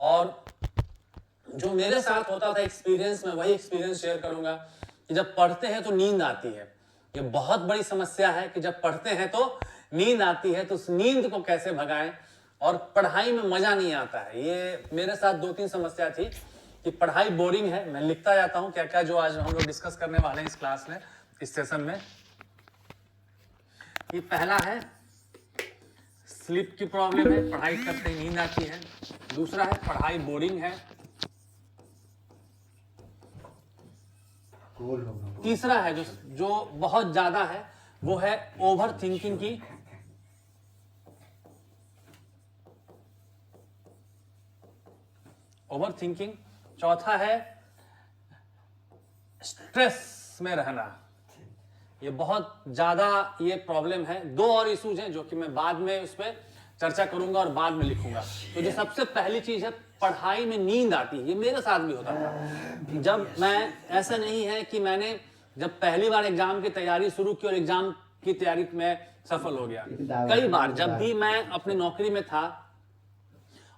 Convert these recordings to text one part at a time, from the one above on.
और जो मेरे साथ होता था एक्सपीरियंस, में वही एक्सपीरियंस शेयर करूंगा कि जब पढ़ते हैं तो नींद आती है। ये बहुत बड़ी समस्या है कि जब पढ़ते हैं तो नींद आती है, तो उस नींद को कैसे भगाएं, और पढ़ाई में मजा नहीं आता है। ये मेरे साथ 2-3 समस्या थी कि पढ़ाई बोरिंग है। मैं लिखता जाता हूं क्या क्या जो आज हम लोग डिस्कस करने वाले हैं इस क्लास में, इस सेशन में। ये पहला है स्लीप की प्रॉब्लम है, पढ़ाई करते ही नींद आती है। दूसरा है पढ़ाई बोरिंग है। तीसरा है जो बहुत ज्यादा है, वो है ओवर थिंकिंग की। Over thinking. चौथा है स्ट्रेस में रहना। ये बहुत ज्यादा ये प्रॉब्लम है। 2 और इश्यूज हैं जो कि मैं बाद में उस पर चर्चा करूंगा और बाद में लिखूंगा। तो जो सबसे पहली चीज है, पढ़ाई में नींद आती है। ये मेरे साथ भी होता था। जब मैं, ऐसा नहीं है कि मैंने जब पहली बार एग्जाम की तैयारी शुरू की और एग्जाम की तैयारी में सफल हो गया, कई बार जब भी मैं अपनी नौकरी में था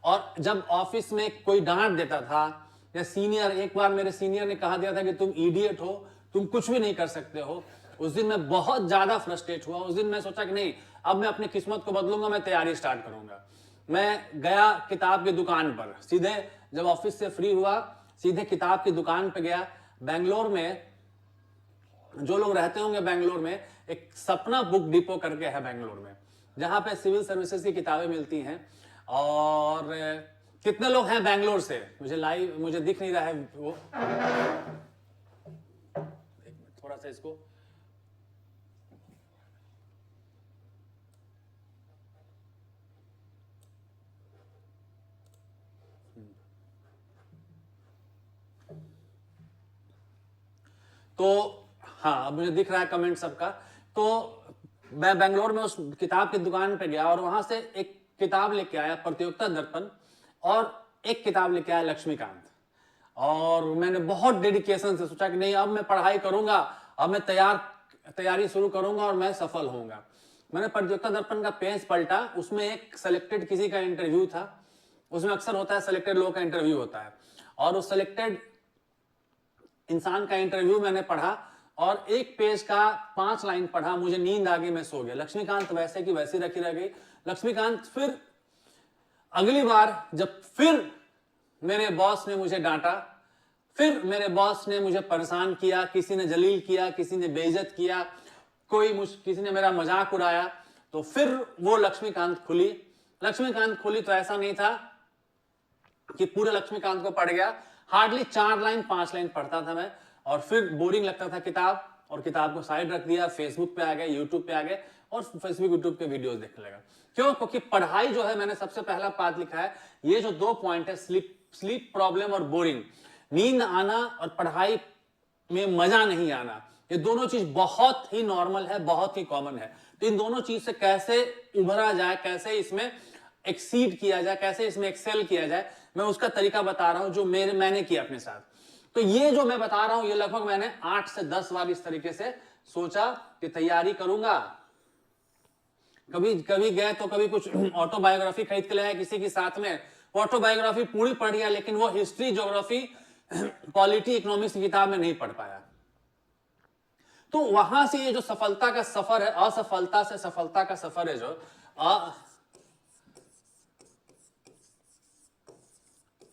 और जब ऑफिस में कोई डांट देता था, या सीनियर, एक बार मेरे सीनियर ने कहा दिया था कि तुम इडियट हो, तुम कुछ भी नहीं कर सकते हो, उस दिन मैं बहुत ज्यादा फ्रस्ट्रेट हुआ। उस दिन मैं सोचा कि नहीं, अब मैं अपनी किस्मत को बदलूंगा, मैं तैयारी स्टार्ट करूंगा। मैं गया किताब की दुकान पर, सीधे जब ऑफिस से फ्री हुआ सीधे किताब की दुकान पे गया। बेंगलोर में, जो लोग रहते होंगे बेंगलोर में, एक सपना बुक डिपो करके है बेंगलोर में, जहां पे सिविल सर्विसेज की किताबें मिलती हैं। और कितने लोग हैं बेंगलोर से? मुझे दिख नहीं रहा है वो, थोड़ा सा इसको, तो हाँ, अब मुझे दिख रहा है कमेंट सबका। तो मैं बेंगलोर में उस किताब की दुकान पे गया और वहां से एक किताब लेके आया, प्रतियोगिता दर्पण, और एक किताब लेके आया लक्ष्मीकांत। और मैंने बहुत डेडिकेशन से सोचा कि नहीं, अब मैं पढ़ाई करूंगा, अब मैं तैयारी शुरू करूंगा और मैं सफल होऊंगा। मैंने प्रतियोगिता दर्पण का पेज पलटा, उसमें एक सिलेक्टेड किसी का इंटरव्यू था। उसमें अक्सर होता है सिलेक्टेड लोग का इंटरव्यू होता है, और उस सिलेक्टेड इंसान का इंटरव्यू मैंने पढ़ा और एक पेज का 5 लाइन पढ़ा, मुझे नींद आ गई, मैं सो गया। लक्ष्मीकांत वैसे की वैसी रखी रह गई। लक्ष्मीकांत फिर अगली बार जब फिर मेरे बॉस ने मुझे डांटा, फिर मेरे बॉस ने मुझे परेशान किया, किसी ने जलील किया, किसी ने बेइज्जत किया, किसी ने मेरा मजाक उड़ाया, तो फिर वो लक्ष्मीकांत खुली। लक्ष्मीकांत खुली तो ऐसा नहीं था कि पूरे लक्ष्मीकांत को पढ़ गया, हार्डली 4 लाइन 5 लाइन पढ़ता था मैं, और फिर बोरिंग लगता था किताब, और किताब को साइड रख दिया, फेसबुक पे आ गए, यूट्यूब पे आ गए, और फेसबुक यूट्यूब के वीडियोस देखने लगा। क्यों? क्योंकि पढ़ाई जो है, मैंने सबसे पहला पाठ लिखा है, ये जो 2 पॉइंट है, स्लीप प्रॉब्लम और बोरिंग, नींद आना और पढ़ाई में मजा नहीं आना, ये दोनों चीज बहुत ही नॉर्मल है, बहुत ही कॉमन है। तो इन दोनों चीज से कैसे उभरा जाए, कैसे इसमें एक्सीड किया जाए, कैसे इसमें एक्सेल किया जाए, मैं उसका तरीका बता रहा हूं जो मैंने किया अपने साथ। तो ये जो मैं बता रहा हूं, ये लगभग मैंने 8 से 10 बार इस तरीके से सोचा कि तैयारी करूंगा। कभी कभी गए तो कभी कुछ ऑटोबायोग्राफी खरीद के लाया किसी के साथ में, ऑटोबायोग्राफी पूरी पढ़ लिया, लेकिन वो हिस्ट्री, ज्योग्राफी, पॉलिटी, इकोनॉमिक्स की किताब में नहीं पढ़ पाया। तो वहां से ये जो सफलता का सफर है, असफलता से सफलता का सफर है, जो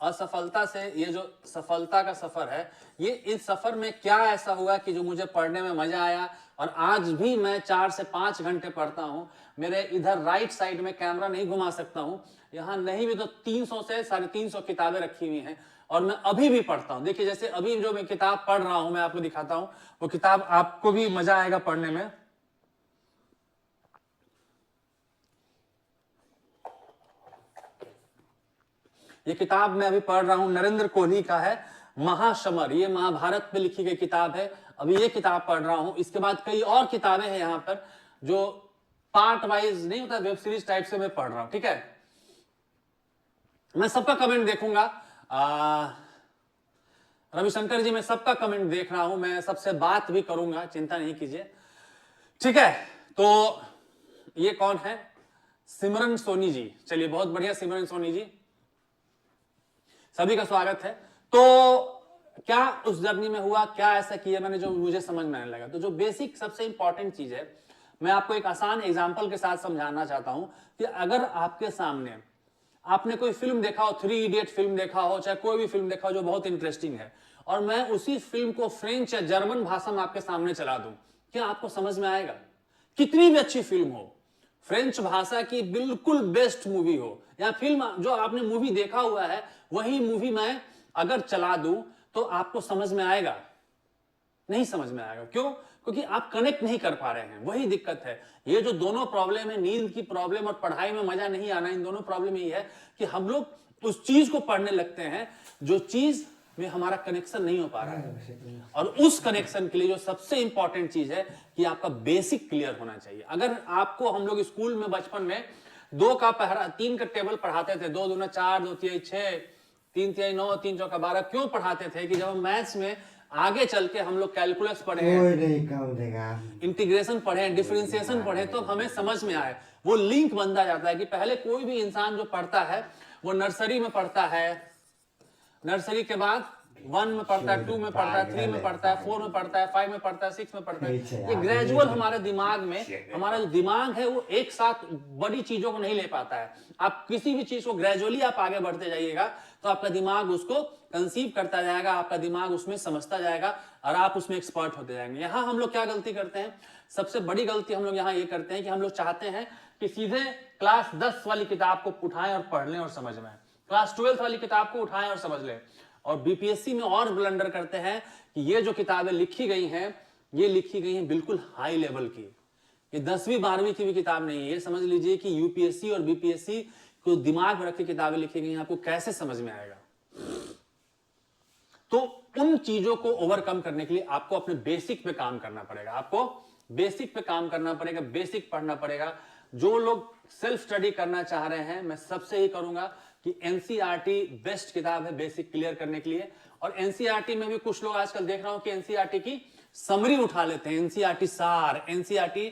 असफलता से ये जो सफलता का सफर है, ये इस सफर में क्या ऐसा हुआ कि जो मुझे पढ़ने में मजा आया, और आज भी मैं 4 से 5 घंटे पढ़ता हूं। मेरे इधर राइट साइड में, कैमरा नहीं घुमा सकता हूं, यहां नहीं भी तो 300 से 350 किताबें रखी हुई हैं, और मैं अभी भी पढ़ता हूं। देखिए, जैसे अभी जो मैं किताब पढ़ रहा हूं, मैं आपको दिखाता हूं, वो किताब आपको भी मजा आएगा पढ़ने में। ये किताब मैं अभी पढ़ रहा हूं, नरेंद्र कोहली का है, महासमर। ये महाभारत पे लिखी गई किताब है। अभी ये किताब पढ़ रहा हूं। इसके बाद कई और किताबें हैं यहां पर, जो पार्ट वाइज नहीं होता, वेब सीरीज टाइप से मैं पढ़ रहा हूं। ठीक है, मैं सबका कमेंट देखूंगा। रविशंकर जी, मैं सबका कमेंट देख रहा हूं, मैं सबसे बात भी करूंगा, चिंता नहीं कीजिए। ठीक है, तो ये कौन है? सिमरन सोनी जी। चलिए, बहुत बढ़िया, सिमरन सोनी जी। सभी का स्वागत है। तो क्या उस जर्नी में हुआ, क्या ऐसा किया मैंने जो मुझे समझ में आने लगा? तो जो बेसिक सबसे इंपॉर्टेंट चीज है, मैं आपको एक आसान एग्जांपल के साथ समझाना चाहता हूं कि अगर आपके सामने आपने कोई फिल्म देखा हो, 3 इडियट फिल्म देखा हो, चाहे कोई भी फिल्म देखा हो जो बहुत इंटरेस्टिंग है, और मैं उसी फिल्म को फ्रेंच या जर्मन भाषा में आपके सामने चला दूं, क्या आपको समझ में आएगा? कितनी भी अच्छी फिल्म हो, फ्रेंच भाषा की बिल्कुल बेस्ट मूवी हो, या फिल्म जो आपने मूवी देखा हुआ है वही मूवी मैं अगर चला दूं तो आपको समझ में आएगा? नहीं समझ में आएगा। क्यों? क्योंकि आप कनेक्ट नहीं कर पा रहे हैं। वही दिक्कत है। ये जो दोनों प्रॉब्लम है, नींद की प्रॉब्लम और पढ़ाई में मजा नहीं आना, इन दोनों प्रॉब्लम यही है कि हम लोग उस चीज को पढ़ने लगते हैं जो चीज में हमारा कनेक्शन नहीं हो पा रहा है। और उस कनेक्शन के लिए जो सबसे इंपॉर्टेंट चीज है कि आपका बेसिक क्लियर होना चाहिए। अगर आपको हम लोग स्कूल में बचपन में 2 का पहरा 3 का टेबल पढ़ाते थे, 2 दूना 4, 2 तिहाई 6, 3 तिहाई 9, 3 चौका 12, क्यों पढ़ाते थे? कि जब हम मैथ्स में आगे चल के हम लोग कैलकुलस पढ़े हैं, इंटीग्रेशन पढ़े, डिफरेंशिएशन पढ़े, तो हमें समझ में आए, वो लिंक बनता जाता है कि पहले कोई भी इंसान जो पढ़ता है वो नर्सरी में पढ़ता है, नर्सरी के बाद 1 में पढ़ता है, 2 में पढ़ता है, 3 में पढ़ता है, 4 में पढ़ता है, 5 में पढ़ता है, 6 में पढ़ता है। ये ग्रेजुअल हमारे दिमाग में, हमारा जो दिमाग है वो एक साथ बड़ी चीजों को नहीं ले पाता है। आप किसी भी चीज को ग्रेजुअली आप आगे बढ़ते जाइएगा तो आपका दिमाग उसको कंसीव करता जाएगा, आपका दिमाग उसमें समझता जाएगा और आप उसमें एक्सपर्ट होते जाएंगे। यहाँ हम लोग क्या गलती करते हैं? सबसे बड़ी गलती हम लोग यहाँ ये करते हैं कि हम लोग चाहते हैं कि सीधे क्लास 10 वाली किताब को उठाएं और पढ़ लें और समझ में, क्लास 12 वाली किताब को उठाएं और समझ लें। और बीपीएससी में और ब्लंडर करते हैं कि ये जो किताबें लिखी गई हैं, ये लिखी गई हैं बिल्कुल हाई लेवल की, ये 10वीं 12वीं की भी किताब नहीं है। ये समझ लीजिए कि यूपीएससी और बीपीएससी को दिमाग में रख के किताबें लिखी गई हैं, आपको कैसे समझ में आएगा? तो उन चीजों को ओवरकम करने के लिए आपको अपने बेसिक पे काम करना पड़ेगा, आपको बेसिक पे काम करना पड़ेगा, बेसिक पढ़ना पड़ेगा। जो लोग सेल्फ स्टडी करना चाह रहे हैं, मैं सबसे ही करूंगा कि एनसीईआरटी बेस्ट किताब है बेसिक क्लियर करने के लिए। और एनसीईआरटी में भी कुछ लोग आजकल देख रहा हूं कि एनसीईआरटी की समरी उठा लेते हैं, एनसीईआरटी सार, एनसीईआरटी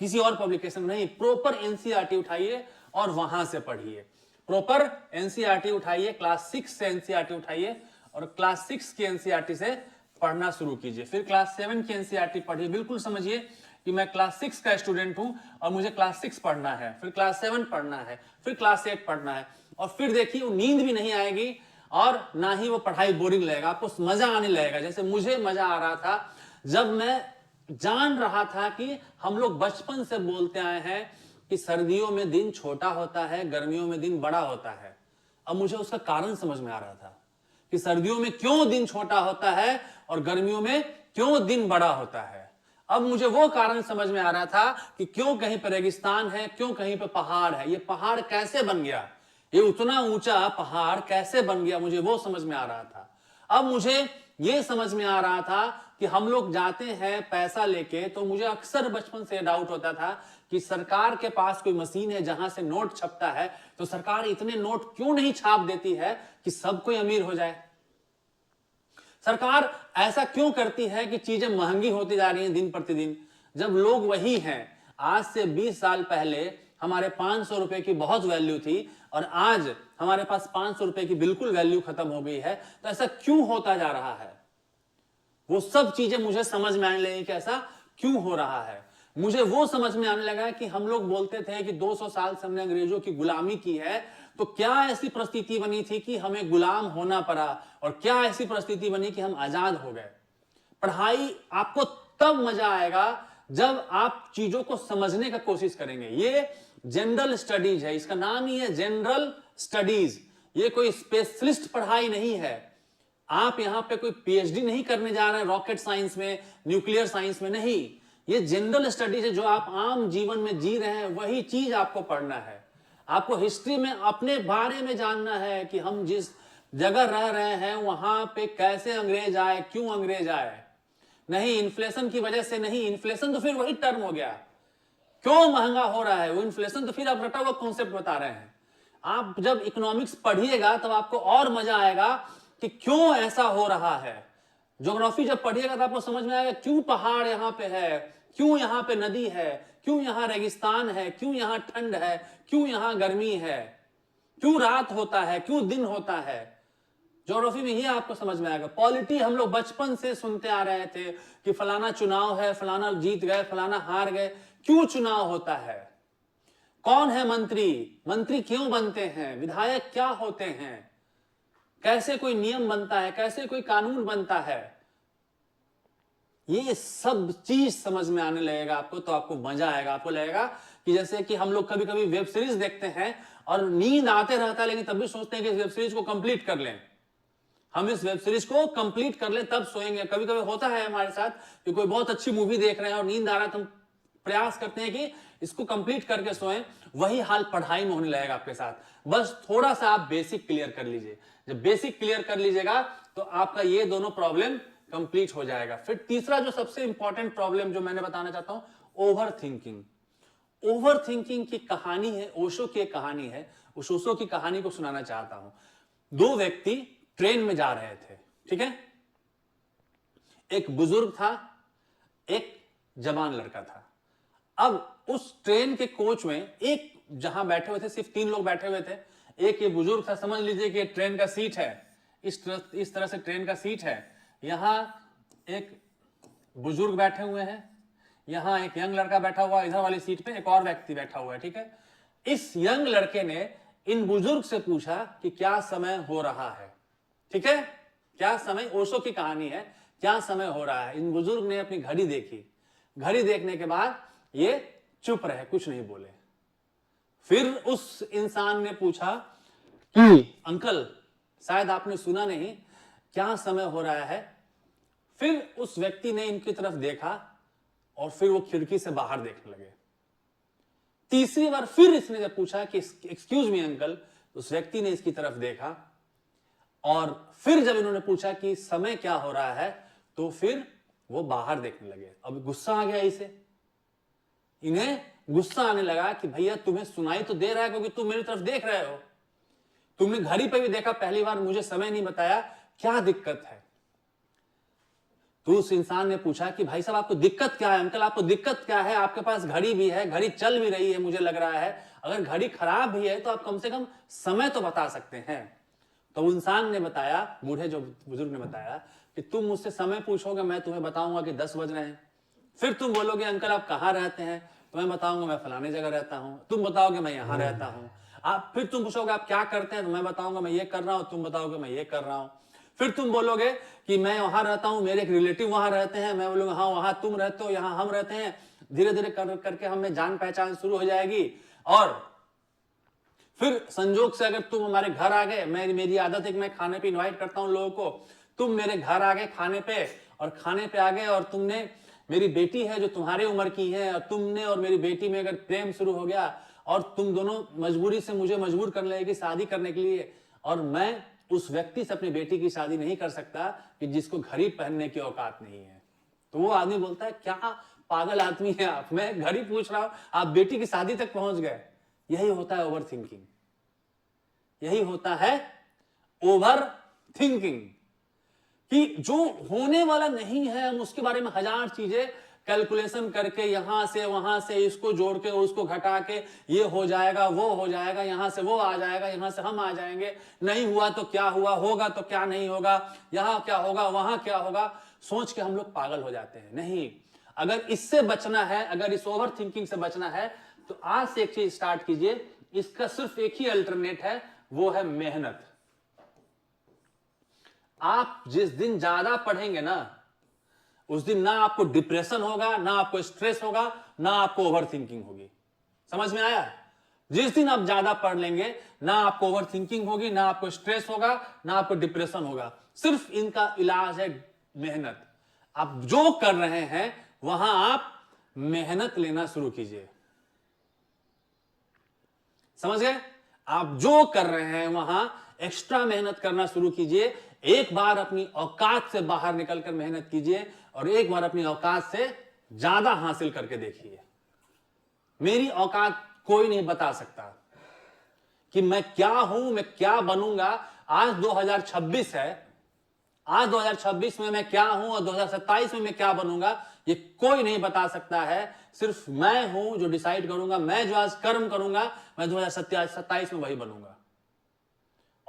किसी और पब्लिकेशन नहीं, प्रॉपर एनसीईआरटी उठाइए और वहां से पढ़िए। प्रॉपर एनसीईआरटी उठाइए, क्लास 6 से एनसीईआरटी उठाइए और क्लास 6 की एनसीईआरटी से पढ़ना शुरू कीजिए। फिर क्लास 7 की एनसीईआरटी पढ़िए। बिल्कुल समझिए कि मैं क्लास 6 का स्टूडेंट हूं और मुझे क्लास 6 पढ़ना है, फिर क्लास 7 पढ़ना है, फिर क्लास 8 पढ़ना है। और फिर देखिए वो नींद भी नहीं आएगी और ना ही वो पढ़ाई बोरिंग लगेगा, आपको मजा आने लगेगा। जैसे मुझे मजा आ रहा था जब मैं जान रहा था कि हम लोग बचपन से बोलते आए हैं कि सर्दियों में दिन छोटा होता है, गर्मियों में दिन बड़ा होता है। अब मुझे उसका कारण समझ में आ रहा था कि सर्दियों में क्यों दिन छोटा होता है और गर्मियों में क्यों दिन बड़ा होता है। अब मुझे वो कारण समझ में आ रहा था कि क्यों कहीं पर रेगिस्तान है, क्यों कहीं पर पहाड़ है, ये पहाड़ कैसे बन गया, ये उतना ऊंचा पहाड़ कैसे बन गया, मुझे वो समझ में आ रहा था। अब मुझे ये समझ में आ रहा था कि हम लोग जाते हैं पैसा लेके, तो मुझे अक्सर बचपन से डाउट होता था कि सरकार के पास कोई मशीन है जहां से नोट छपता है, तो सरकार इतने नोट क्यों नहीं छाप देती है कि सब कोई अमीर हो जाए? सरकार ऐसा क्यों करती है कि चीजें महंगी होती जा रही हैं दिन प्रतिदिन, जब लोग वही हैं? आज से 20 साल पहले हमारे 500 रुपए की बहुत वैल्यू थी और आज हमारे पास 500 रुपए की बिल्कुल वैल्यू खत्म हो गई है। तो ऐसा क्यों होता जा रहा है? वो सब चीजें मुझे समझ में आने लगी कि ऐसा क्यों हो रहा है। मुझे वो समझ में आने लगा कि हम लोग बोलते थे कि 200 साल से हमने अंग्रेजों की गुलामी की है, तो क्या ऐसी परिस्थिति बनी थी कि हमें गुलाम होना पड़ा और क्या ऐसी परिस्थिति बनी कि हम आजाद हो गए? पढ़ाई आपको तब मजा आएगा जब आप चीजों को समझने का कोशिश करेंगे। ये जनरल स्टडीज है, इसका नाम ही है जनरल स्टडीज। ये कोई स्पेशलिस्ट पढ़ाई नहीं है। आप यहां पे कोई पीएचडी नहीं करने जा रहे हैं रॉकेट साइंस में, न्यूक्लियर साइंस में, नहीं। ये जनरल स्टडीज है, जो आप आम जीवन में जी रहे हैं वही चीज आपको पढ़ना है। आपको हिस्ट्री में अपने बारे में जानना है कि हम जिस जगह रह रहे हैं वहां पे कैसे अंग्रेज आए, क्यों अंग्रेज आए। नहीं इन्फ्लेशन की वजह से नहीं, इन्फ्लेशन तो फिर वही टर्म हो गया, क्यों महंगा हो रहा है वो इन्फ्लेशन, तो फिर आप रटा हुआ कॉन्सेप्ट बता रहे हैं। आप जब इकोनॉमिक्स पढ़िएगा तब आपको और मजा आएगा कि क्यों ऐसा हो रहा है। ज्योग्राफी जब पढ़िएगा तो आपको समझ में आएगा क्यों पहाड़ यहाँ पे है, क्यों यहाँ पे नदी है, क्यों यहाँ रेगिस्तान है, क्यों यहाँ ठंड है, क्यों यहाँ गर्मी है, क्यों रात होता है, क्यों दिन होता है। ज्योग्राफी में ही आपको समझ में आएगा। पॉलिटी हम लोग बचपन से सुनते आ रहे थे कि फलाना चुनाव है, फलाना जीत गए, फलाना हार गए। क्यों चुनाव होता है, कौन है मंत्री, मंत्री क्यों बनते हैं, विधायक क्या होते हैं, कैसे कोई नियम बनता है, कैसे कोई कानून बनता है, ये सब चीज समझ में आने लगेगा आपको तो आपको मजा आएगा। आपको लगेगा कि जैसे कि हम लोग कभी कभी वेब सीरीज देखते हैं और नींद आते रहता है, लेकिन तब भी सोचते हैं कि इस वेब सीरीज को कंप्लीट कर लें, हम इस वेब सीरीज को कंप्लीट कर लें तब सोएंगे। कभी कभी होता है हमारे साथ कि कोई बहुत अच्छी मूवी देख रहे हैं और नींद आ रहा है तो हम प्रयास करते हैं कि इसको कंप्लीट करके सोएं। वही हाल पढ़ाई में होने लगेगा आपके साथ। बस थोड़ा सा आप बेसिक क्लियर कर लीजिए। जब बेसिक क्लियर कर लीजिएगा तो आपका ये दोनों प्रॉब्लम कंप्लीट हो जाएगा। फिर तीसरा जो सबसे इंपॉर्टेंट प्रॉब्लम जो मैंने बताना चाहता हूं, ओवर थिंकिंग। ओवर थिंकिंग की कहानी है, ओशो की एक कहानी है। उस ओशो की कहानी को सुनाना चाहता हूं। दो व्यक्ति ट्रेन में जा रहे थे, ठीक है। एक बुजुर्ग था, एक जवान लड़का था। अब उस ट्रेन के कोच में एक जहां बैठे हुए थे, सिर्फ 3 लोग बैठे हुए थे। एक ये बुजुर्ग था, समझ लीजिए कि ट्रेन का सीट है, इस तरह से ट्रेन का सीट है। यहां एक बुजुर्ग बैठे हुए हैं, यहां एक यंग लड़का बैठा हुआ, इधर वाली सीट पे एक और व्यक्ति बैठा हुआ है, ठीक है। इस यंग लड़के ने इन बुजुर्ग से पूछा कि क्या समय हो रहा है, ठीक है, क्या समय, ओशो की कहानी है, क्या समय हो रहा है। इन बुजुर्ग ने अपनी घड़ी देखी, घड़ी देखने के बाद ये चुप रहे, कुछ नहीं बोले। फिर उस इंसान ने पूछा कि अंकल शायद आपने सुना नहीं, क्या समय हो रहा है। फिर उस व्यक्ति ने इनकी तरफ देखा और फिर वो खिड़की से बाहर देखने लगे। तीसरी बार फिर इसने जब पूछा कि एक्सक्यूज मी अंकल, उस व्यक्ति ने इसकी तरफ देखा और फिर जब इन्होंने पूछा कि समय क्या हो रहा है तो फिर वो बाहर देखने लगे। अब गुस्सा आ गया इसे, इन्हें गुस्सा आने लगा कि भैया तुम्हें सुनाई तो दे रहा है क्योंकि तुम मेरी तरफ देख रहे हो, तुमने घड़ी पे भी देखा पहली बार, मुझे समय नहीं बताया, क्या दिक्कत है। तो उस इंसान ने पूछा कि भाई साहब आपको दिक्कत क्या है, अंकल आपको दिक्कत क्या है, आपके पास घड़ी भी है, घड़ी चल भी रही है, मुझे लग रहा है अगर घड़ी खराब भी है तो आप कम से कम समय तो बता सकते हैं। तो इंसान ने बताया, बूढ़े जो बुजुर्ग ने बताया कि तुम मुझसे समय पूछोगे, मैं तुम्हें बताऊंगा कि 10 बज रहे हैं। फिर तुम बोलोगे अंकल आप कहाँ रहते हैं, तो मैं बताऊंगा मैं फलाने जगह रहता हूं। तुम बताओगे मैं यहां रहता हूं। आप फिर तुम पूछोगे आप क्या करते हैं, तो मैं बताऊंगा मैं ये कर रहा हूं, तुम बताओगे मैं ये कर रहा हूं। फिर तुम बोलोगे कि मैं वहां रहता हूं, मेरे एक रिलेटिव वहां रहते हैं, मैं बोलूंगा हाँ वहां तुम रहते हो, यहां हम रहते हैं। धीरे धीरे करके हमें जान पहचान शुरू हो जाएगी। और फिर संजोग से अगर तुम हमारे घर आ गए, मेरी आदत है कि मैं खाने पे इनवाइट करता हूं लोगों को, तुम मेरे घर आ गए खाने पे, और खाने पे आ गए और तुमने, मेरी बेटी है जो तुम्हारे उम्र की है, और तुमने और मेरी बेटी में अगर प्रेम शुरू हो गया और तुम दोनों मजबूरी से मुझे मजबूर करने लगे शादी करने के लिए, और मैं उस व्यक्ति से अपनी बेटी की शादी नहीं कर सकता कि जिसको घड़ी पहनने की औकात नहीं है। तो वो आदमी बोलता है क्या पागल आदमी है आप, मैं घड़ी पूछ रहा हूं, आप बेटी की शादी तक पहुंच गए। यही होता है ओवर थिंकिंग, यही होता है ओवर थिंकिंग, कि जो होने वाला नहीं है हम उसके बारे में हजार चीजें कैलकुलेशन करके, यहां से वहां से इसको जोड़ के उसको घटा के, ये हो जाएगा वो हो जाएगा, यहां से वो आ जाएगा, यहां से हम आ जाएंगे, नहीं हुआ तो क्या हुआ, होगा तो क्या नहीं होगा, यहां क्या होगा वहां क्या होगा, सोच के हम लोग पागल हो जाते हैं। नहीं, अगर इससे बचना है, अगर इस ओवर थिंकिंग से बचना है तो आज से एक चीज स्टार्ट कीजिए, इसका सिर्फ एक ही अल्टरनेट है, वो है मेहनत। आप जिस दिन ज्यादा पढ़ेंगे ना, उस दिन ना आपको डिप्रेशन होगा, ना आपको स्ट्रेस होगा, ना आपको ओवर थिंकिंग होगी। समझ में आया? जिस दिन आप ज्यादा पढ़ लेंगे, ना आपको ओवर थिंकिंग होगी, ना आपको स्ट्रेस होगा, ना आपको डिप्रेशन होगा। सिर्फ इनका इलाज है मेहनत। आप जो कर रहे हैं वहां आप मेहनत लेना शुरू कीजिए। समझ गए? आप जो कर रहे हैं वहां एक्स्ट्रा मेहनत करना शुरू कीजिए। एक बार अपनी औकात से बाहर निकलकर मेहनत कीजिए और एक बार अपनी औकात से ज्यादा हासिल करके देखिए। मेरी औकात कोई नहीं बता सकता कि मैं क्या हूं, मैं क्या बनूंगा। आज 2026 है, आज 2026 में मैं क्या हूं और 2027 में मैं क्या बनूंगा, ये कोई नहीं बता सकता है। सिर्फ मैं हूं जो डिसाइड करूंगा। मैं जो आज कर्म करूंगा, मैं 2027 में वही बनूंगा।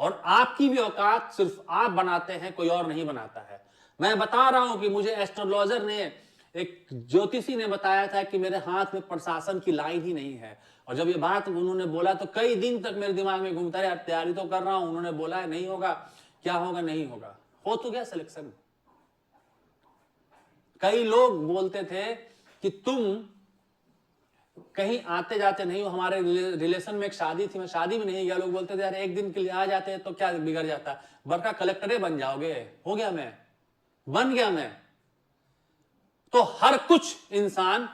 और आपकी भी औकात सिर्फ आप बनाते हैं, कोई और नहीं बनाता है। मैं बता रहा हूं कि मुझे एस्ट्रोलॉजर ने, एक ज्योतिषी ने बताया था कि मेरे हाथ में प्रशासन की लाइन ही नहीं है। और जब ये बात उन्होंने बोला तो कई दिन तक मेरे दिमाग में घूमता रहा, तैयारी तो कर रहा हूं, उन्होंने बोला है नहीं होगा, क्या होगा, नहीं होगा, हो तो गया सिलेक्शन। कई लोग बोलते थे कि तुम कहीं आते जाते नहीं हो, हमारे रिलेशन में एक शादी थी, मैं शादी में नहीं गया, लोग बोलते थे यार एक दिन के लिए आ जाते तो क्या बिगड़ जाता, बड़का कलेक्टरे बन जाओगे, हो गया, मैं बन गया मैं। तो हर कुछ इंसान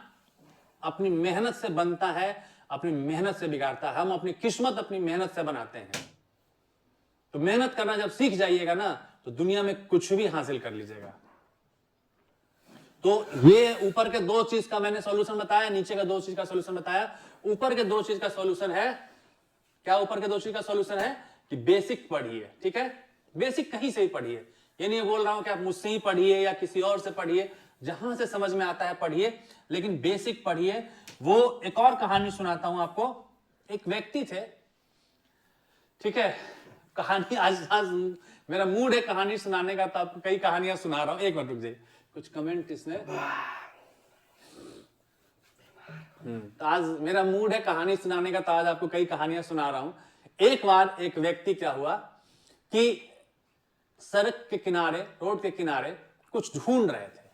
अपनी मेहनत से बनता है, अपनी मेहनत से बिगाड़ता है। हम अपनी किस्मत अपनी मेहनत से बनाते हैं। तो मेहनत करना जब सीख जाइएगा ना तो दुनिया में कुछ भी हासिल कर लीजिएगा। तो ये ऊपर के दो चीज का मैंने सॉल्यूशन बताया, नीचे का दो चीज का सॉल्यूशन बताया। ऊपर के दो चीज का सॉल्यूशन है क्या? ऊपर के दो चीज का सॉल्यूशन है कि बेसिक पढ़िए, ठीक है? बेसिक कहीं से ही पढ़िए, ये नहीं बोल रहा हूं कि आप मुझसे ही पढ़िए या किसी और से पढ़िए, जहां से समझ में आता है पढ़िए, लेकिन बेसिक पढ़िए। वो एक और कहानी सुनाता हूं आपको। एक व्यक्ति थे, ठीक है? कहानी आज मेरा मूड है कहानी सुनाने का, तो आपको कई कहानियां सुना रहा हूं। एक मिनट रुक जाइए, कुछ कमेंट इसने, तो आज मेरा मूड है कहानी सुनाने का, तो आज आपको कई कहानियां सुना रहा हूं। एक बार एक व्यक्ति क्या हुआ कि सड़क के किनारे, रोड के किनारे कुछ ढूंढ रहे थे,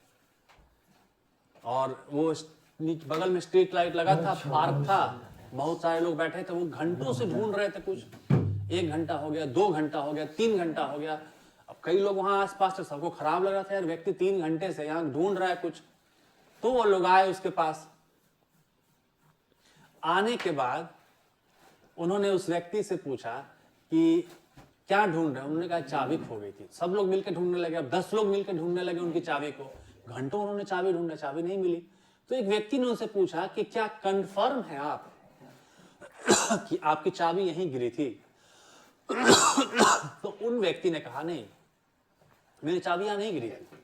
और वो बगल में स्ट्रीट लाइट लगा था, पार्क था, बहुत सारे लोग बैठे थे, वो घंटों से ढूंढ रहे थे कुछ। 1 घंटा हो गया, 2 घंटा हो गया, 3 घंटा हो गया। अब कई लोग वहां आसपास थे, सबको खराब लग रहा था, यार व्यक्ति 3 घंटे से यहाँ ढूंढ रहा है कुछ। तो वो लोग आए उसके पास। आने के बाद उन्होंने उस व्यक्ति से पूछा कि क्या ढूंढ रहे हैं? उन्होंने कहा चाबी खो गई थी। सब लोग मिलकर ढूंढने लगे, अब 10 लोग मिलकर ढूंढने लगे उनकी चाबी को। घंटों उन्होंने चाबी ढूंढा, चाबी नहीं मिली। तो एक व्यक्ति ने उनसे पूछा कि क्या कंफर्म है आप कि आपकी चाबी यहीं गिरी थी? तो उन व्यक्ति ने कहा नहीं, मेरी चाबी यहां नहीं गिरी थी।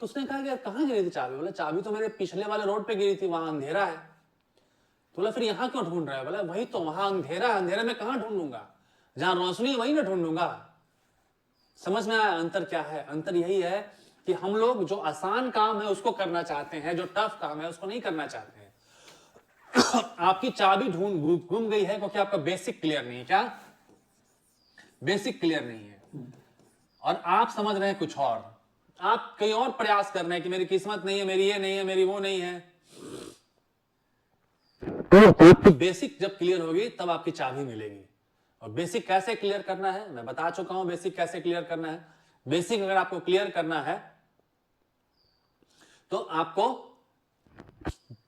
तो उसने कहा कि यार कहां गिरी थी चाबी? बोला चाबी तो मेरे पिछले वाले रोड पे गिरी थी, वहां अंधेरा है। तो बोला फिर यहां क्यों ढूंढ रहा है? बोला वही तो, वहां अंधेरा है, अंधेरे में कहां ढूंढूंगा, जहां रोशनी वहीं ना ढूंढूंगा। समझ में आया अंतर क्या है? अंतर यही है कि हम लोग जो आसान काम है उसको करना चाहते हैं, जो टफ काम है उसको नहीं करना चाहते हैं। आपकी चाबी गुम गई है क्योंकि आपका बेसिक क्लियर नहीं है। क्या बेसिक क्लियर नहीं है? और आप समझ रहे हैं कुछ और, आप कहीं और प्रयास कर रहे हैं कि मेरी किस्मत नहीं है, मेरी ये नहीं है, मेरी वो नहीं है। तो आपकी बेसिक जब क्लियर होगी तब आपकी चाबी मिलेगी। और बेसिक कैसे क्लियर करना है मैं बता चुका हूं। बेसिक कैसे क्लियर करना है? बेसिक अगर आपको क्लियर करना है तो आपको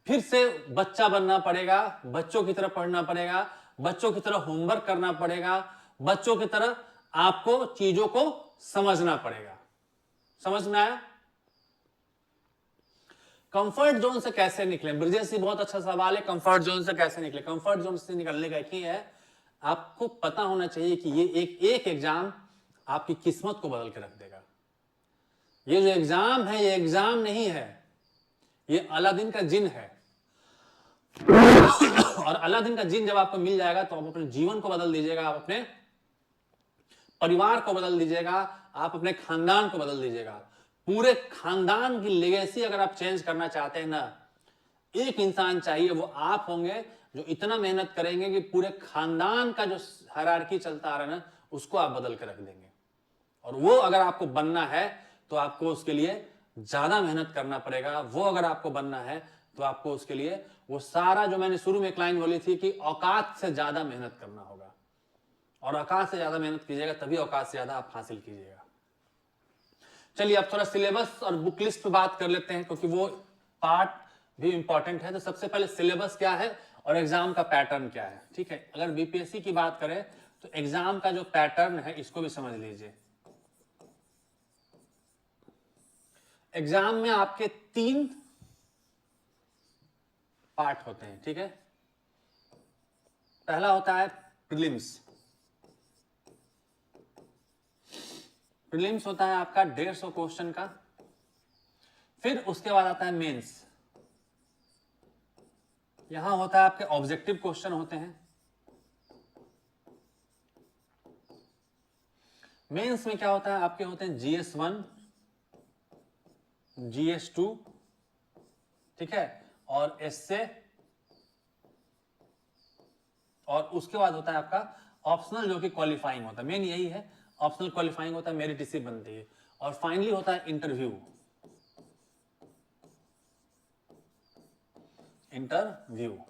फिर से बच्चा बनना पड़ेगा, बच्चों की तरह पढ़ना पड़ेगा, बच्चों की तरह होमवर्क करना पड़ेगा, बच्चों की तरह आपको चीजों को समझना पड़ेगा। समझ में आया? कंफर्ट जोन से कैसे निकले? ब्रिजेश जी बहुत अच्छा सवाल है, कंफर्ट जोन से कैसे निकले? कंफर्ट जोन से निकलने का एक ही है, आपको पता होना चाहिए कि ये एक एग्जाम आपकी किस्मत को बदल के रख देगा। ये जो एग्जाम है ये एग्जाम नहीं है, ये अलादीन का जिन है। और अलादीन का जिन जब आपको मिल जाएगा तो आप अपने जीवन को बदल दीजिएगा, आप अपने परिवार को बदल दीजिएगा, आप अपने खानदान को बदल दीजिएगा। पूरे खानदान की लेगेसी अगर आप चेंज करना चाहते हैं ना, एक इंसान चाहिए, वो आप होंगे जो इतना मेहनत करेंगे कि पूरे खानदान का जो हायरार्की चलता आ रहा है ना उसको आप बदल के रख देंगे। और वो अगर आपको बनना है तो आपको उसके लिए ज्यादा मेहनत करना पड़ेगा। वो अगर आपको बनना है तो आपको उसके लिए वो सारा जो मैंने शुरू में एक लाइन बोली थी कि औकात से ज्यादा मेहनत करना होगा। और औकात से ज्यादा मेहनत कीजिएगा तभी औकात से ज्यादा आप हासिल कीजिएगा। चलिए अब थोड़ा सिलेबस और बुक लिस्ट पे बात कर लेते हैं क्योंकि वो पार्ट भी इंपॉर्टेंट है। तो सबसे पहले सिलेबस क्या है और एग्जाम का पैटर्न क्या है, ठीक है? अगर बीपीएससी की बात करें तो एग्जाम का जो पैटर्न है इसको भी समझ लीजिए। एग्जाम में आपके 3 पार्ट होते हैं, ठीक है? पहला होता है प्रीलिम्स। प्रीलिम्स होता है आपका 150 क्वेश्चन का। फिर उसके बाद आता है मेंस। यहां होता है आपके ऑब्जेक्टिव क्वेश्चन होते हैं। मेंस में क्या होता है, आपके होते हैं GS1, GS2, ठीक है, और एस्से, और उसके बाद होता है आपका ऑप्शनल जो कि क्वालिफाइंग होता है। मेन यही है, ऑप्शनल क्वालिफाइंग होता है, मेरिट इससे बनती है, और फाइनली होता है इंटरव्यू।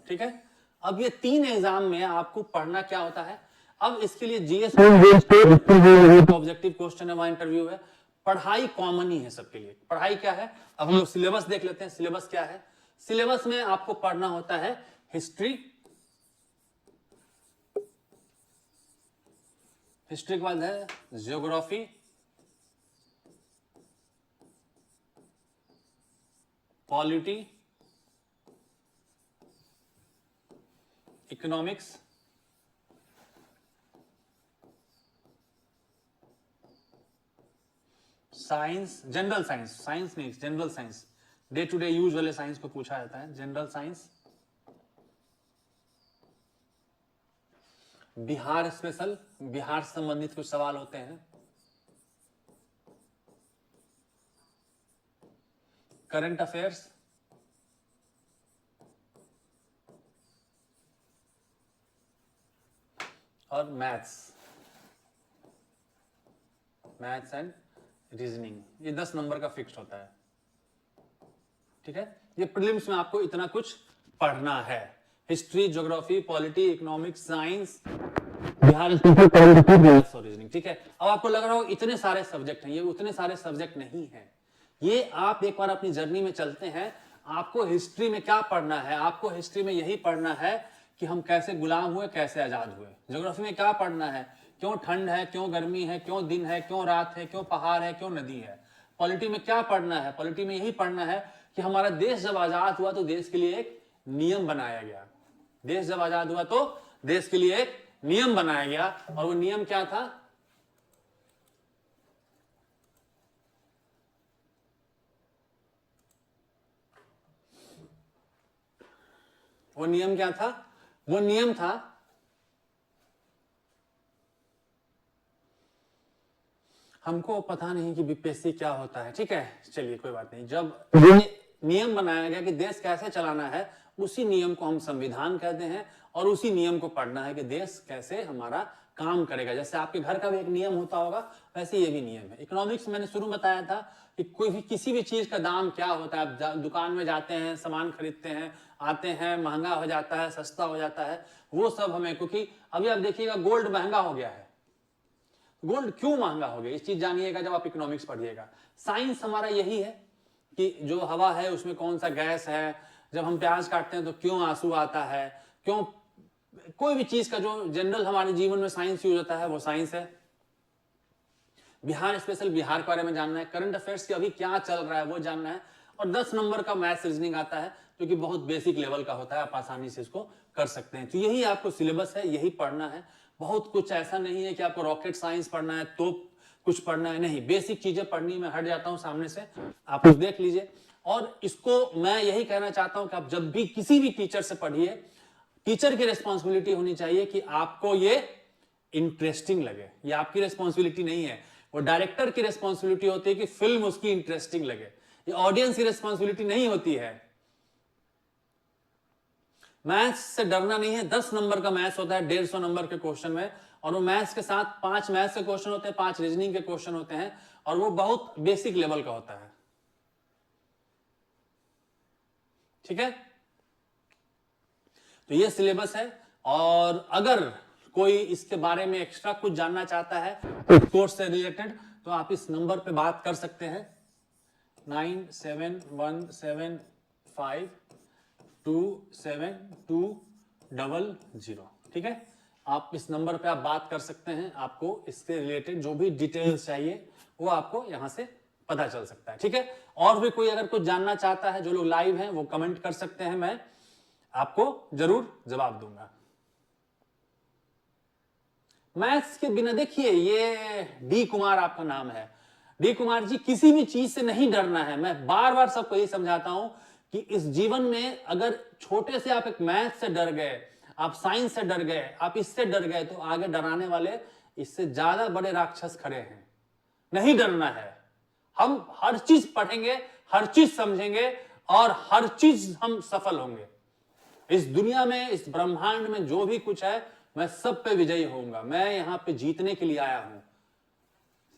ठीक है। अब ये 3 एग्जाम में आपको पढ़ना क्या होता है, अब इसके लिए जीएस ऑब्जेक्टिव क्वेश्चन है, वहां इंटरव्यू है। पढ़ाई कॉमन ही है सबके लिए। पढ़ाई क्या है, अब हम लोग सिलेबस देख लेते हैं। सिलेबस क्या है, सिलेबस में आपको पढ़ना होता है हिस्ट्री, हिस्ट्री के बाद है geography, polity, economics, science, general science, science नहीं general science, day to day use वाले साइंस को पूछा जाता है general science, Bihar special, Bihar से संबंधित कुछ सवाल होते हैं, करंट अफेयर्स, और मैथ्स, मैथ्स एंड रीजनिंग। ये 10 नंबर का फिक्स होता है, ठीक है। ये प्रीलिम्स में आपको इतना कुछ पढ़ना है, history, geography, polity, economics, science, Bihar reasoning, ठीक है। अब आपको लग रहा हो इतने सारे सब्जेक्ट हैं, ये उतने सारे सब्जेक्ट नहीं है। ये आप एक बार अपनी जर्नी में चलते हैं, आपको हिस्ट्री में क्या पढ़ना है, आपको हिस्ट्री में यही पढ़ना है कि हम कैसे गुलाम हुए, कैसे आजाद हुए। ज्योग्राफी में क्या पढ़ना है, क्यों ठंड है, क्यों गर्मी है, क्यों दिन है, क्यों रात है, क्यों पहाड़ है, क्यों नदी है। पॉलिटी में क्या पढ़ना है, पॉलिटी में यही पढ़ना है कि हमारा देश जब आजाद हुआ तो देश के लिए एक नियम बनाया गया। देश जब आजाद हुआ तो देश के लिए एक नियम बनाया गया, और वो नियम क्या था, वो नियम क्या था, वो नियम था हमको पता नहीं कि बीपीएससी क्या होता है, ठीक है, चलिए कोई बात नहीं। जब नियम बनाया गया कि देश कैसे चलाना है, उसी नियम को हम संविधान कहते हैं, और उसी नियम को पढ़ना है कि देश कैसे हमारा काम करेगा। जैसे आपके घर का भी एक नियम होता होगा, वैसे ये भी नियम है। इकोनॉमिक्स मैंने शुरू में बताया था कि कोई भी किसी भी चीज का दाम क्या होता है। आप दुकान में जाते हैं, सामान खरीदते हैं, आते हैं, महंगा हो जाता है, सस्ता हो जाता है, वो सब हमें, क्योंकि अभी आप देखिएगा गोल्ड महंगा हो गया है। गोल्ड क्यों महंगा हो गया, इस चीज जानिएगा जब आप इकोनॉमिक्स पढ़िएगा। साइंस हमारा यही है कि जो हवा है उसमें कौन सा गैस है, जब हम प्याज काटते हैं तो क्यों आंसू आता है, क्यों, कोई भी चीज का जो जनरल हमारे जीवन में साइंस यूज होता है वो साइंस है। बिहार स्पेशल, बिहार के बारे में जानना है। करंट अफेयर्स की अभी क्या चल रहा है वो जानना है। और 10 नंबर का मैथ्स रीजनिंग आता है जो कि बहुत बेसिक लेवल का होता है, आप आसानी से इसको कर सकते हैं। तो यही आपको सिलेबस है, यही पढ़ना है। बहुत कुछ ऐसा नहीं है कि आपको रॉकेट साइंस पढ़ना है तो कुछ पढ़ना है, नहीं, बेसिक चीजें पढ़नी। मैं हट जाता हूं सामने से, आप कुछ देख लीजिए। और इसको मैं यही कहना चाहता हूं कि आप जब भी किसी भी टीचर से पढ़िए, टीचर की रिस्पॉन्सिबिलिटी होनी चाहिए कि आपको ये इंटरेस्टिंग लगे। ये आपकी रिस्पॉन्सिबिलिटी नहीं है, वो डायरेक्टर की रिस्पॉन्सिबिलिटी होती है कि फिल्म उसकी इंटरेस्टिंग लगे। ये ऑडियंस की रिस्पॉन्सिबिलिटी नहीं होती है। मैथ्स से डरना नहीं है। 10 नंबर का मैथ्स होता है 150 नंबर के क्वेश्चन में, और वो मैथ्स के साथ 5 मैथ्स के क्वेश्चन होते हैं, 5 रीजनिंग के क्वेश्चन होते हैं, और वो बहुत बेसिक लेवल का होता है, ठीक है। तो ये सिलेबस है। और अगर कोई इसके बारे में एक्स्ट्रा कुछ जानना चाहता है इस कोर्स से रिलेटेड, तो आप इस नंबर पे बात कर सकते हैं, 9717527200, ठीक है। आप इस नंबर पे आप बात कर सकते हैं, आपको इससे रिलेटेड जो भी डिटेल्स चाहिए वो आपको यहां से पता चल सकता है, ठीक है। और भी कोई अगर कुछ जानना चाहता है, जो लोग लाइव हैं वो कमेंट कर सकते हैं, मैं आपको जरूर जवाब दूंगा। मैथ्स के बिना देखिए, ये डी कुमार आपका नाम है, डी कुमार जी, किसी भी चीज से नहीं डरना है। मैं बार बार सबको यही समझाता हूं कि इस जीवन में अगर छोटे से आप एक मैथ्स से डर गए, आप साइंस से डर गए, आप इससे डर गए, तो आगे डराने वाले इससे ज्यादा बड़े राक्षस खड़े हैं। नहीं डरना है, हम हर चीज पढ़ेंगे, हर चीज समझेंगे और हर चीज हम सफल होंगे। इस दुनिया में, इस ब्रह्मांड में जो भी कुछ है, मैं सब पे विजयी होऊंगा। मैं यहां पे जीतने के लिए आया हूं।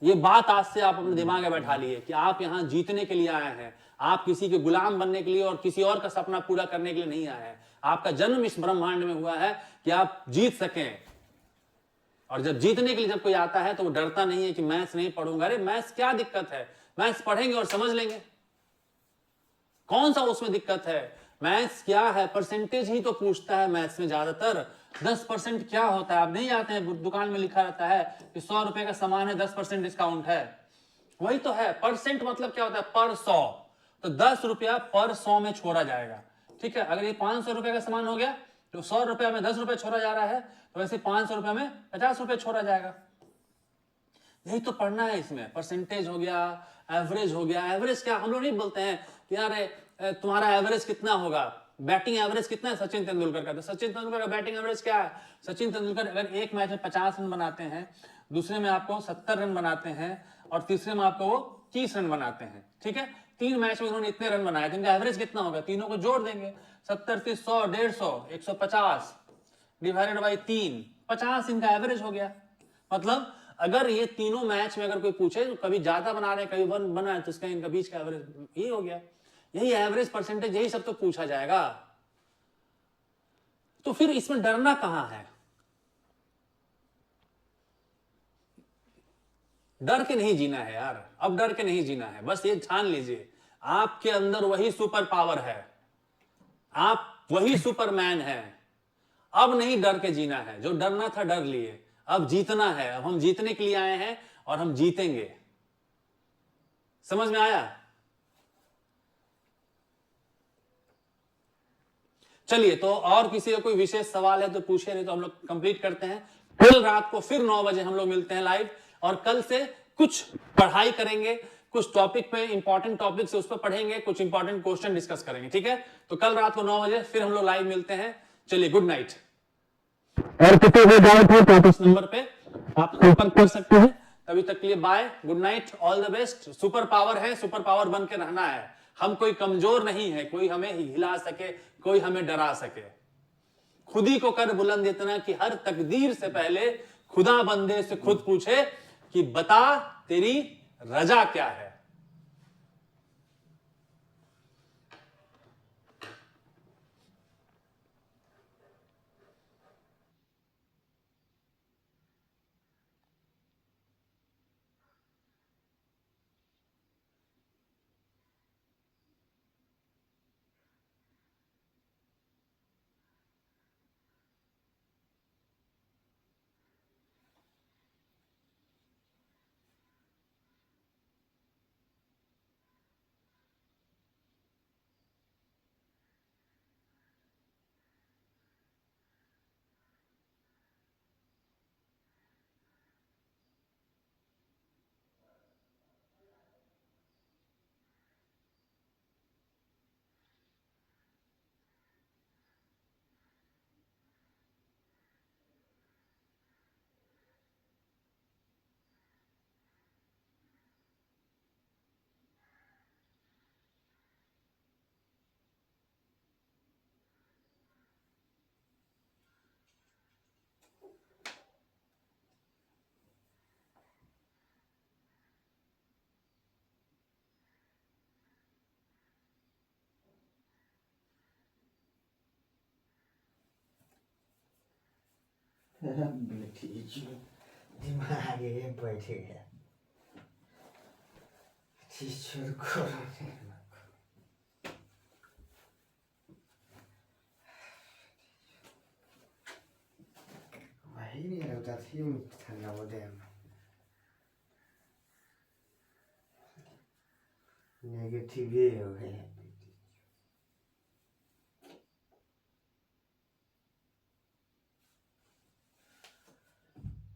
ये बात आज से आप अपने दिमाग में बैठा लिए कि आप यहां जीतने के लिए आए हैं। आप किसी के गुलाम बनने के लिए और किसी और का सपना पूरा करने के लिए नहीं आए हैं। आपका जन्म इस ब्रह्मांड में हुआ है कि आप जीत सकें। और जब जीतने के लिए जब कोई आता है तो वो डरता नहीं है कि मैथ्स नहीं पढ़ूंगा। अरे मैथ्स क्या दिक्कत है, मैथ्स पढ़ेंगे और समझ लेंगे। कौन सा उसमें दिक्कत है? मैथ्स क्या है, परसेंटेज ही तो पूछता है मैथ्स में ज्यादातर। 10% क्या होता है? आप नहीं जाते हैं, दुकान में लिखा रहता है कि 100 रुपए का सामान है, 10% डिस्काउंट है। वही तो है। परसेंट मतलब क्या होता है? पर 100। तो 10 रुपया पर 100 में छोड़ा जाएगा। ठीक है, अगर ये 500 रुपए का सामान हो गया तो 100 रुपया में 10 रुपए छोड़ा जा रहा है, तो वैसे 500 रुपया में 50 रुपए छोड़ा जाएगा। यही तो पढ़ना है इसमें। परसेंटेज हो गया, एवरेज हो गया। एवरेज क्या, हम लोग नहीं बोलते हैं कि यार तुम्हारा एवरेज कितना होगा, बैटिंग एवरेज कितना है सचिन तेंदुलकर का। तो सचिन तेंदुलकर का बैटिंग एवरेज क्या है? सचिन तेंदुलकर अगर एक मैच में 50 रन बनाते हैं, दूसरे में आपको 70 रन बनाते हैं और तीसरे में आपको वो 30 रन बनाते हैं, ठीक है, 3 मैच में उन्होंने इतने रन बनाए, तो इनका एवरेज कितना होगा? तीनों को जोड़ देंगे, 70 30 100 150 150 डिवाइडेड बाई 3, 50 इनका एवरेज हो गया। मतलब अगर ये तीनों मैच में अगर कोई पूछे तो कभी ज्यादा बना रहे कभी वन बना रहे, तो इसका इनका बीच का एवरेज ये हो गया। यही एवरेज, परसेंटेज, यही सब तो पूछा जाएगा। तो फिर इसमें डरना कहां है? डर के नहीं जीना है यार, अब डर के नहीं जीना है। बस ये ठान लीजिए आपके अंदर वही सुपर पावर है, आप वही सुपरमैन है। अब नहीं डर के जीना है। जो डरना था डर लिए, अब जीतना है। अब हम जीतने के लिए आए हैं और हम जीतेंगे। समझ में आया? चलिए, तो और किसी का कोई विशेष सवाल है तो पूछिए, नहीं तो हम लोग कंप्लीट करते हैं। कल रात को फिर 9 बजे हम लोग मिलते हैं लाइव, और कल से कुछ पढ़ाई करेंगे, कुछ टॉपिक पे, इंपॉर्टेंट टॉपिक से उस पर पढ़ेंगे, कुछ इंपॉर्टेंट क्वेश्चन डिस्कस करेंगे। ठीक है, तो कल रात को 9 बजे फिर हम लोग लाइव मिलते हैं। चलिए, गुड नाइट। और किसी भी डाउट हो तो इस नंबर पे आप संपर्क कर सकते हैं। तभी तक के लिए bye, good night, all the best. Super power है, सुपर पावर बन के रहना है। हम कोई कमजोर नहीं है, कोई हमें हिला सके, कोई हमें डरा सके। खुद ही को कर बुलंद इतना कि हर तकदीर से पहले खुदा बंदे से खुद पूछे कि बता तेरी रजा क्या है। बेटी जो दिमाग ये बैठ गया, टीचर को वही नहीं रहता थी ठंडा वो डैम नेगेटिव ये हो गया।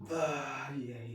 वाह ये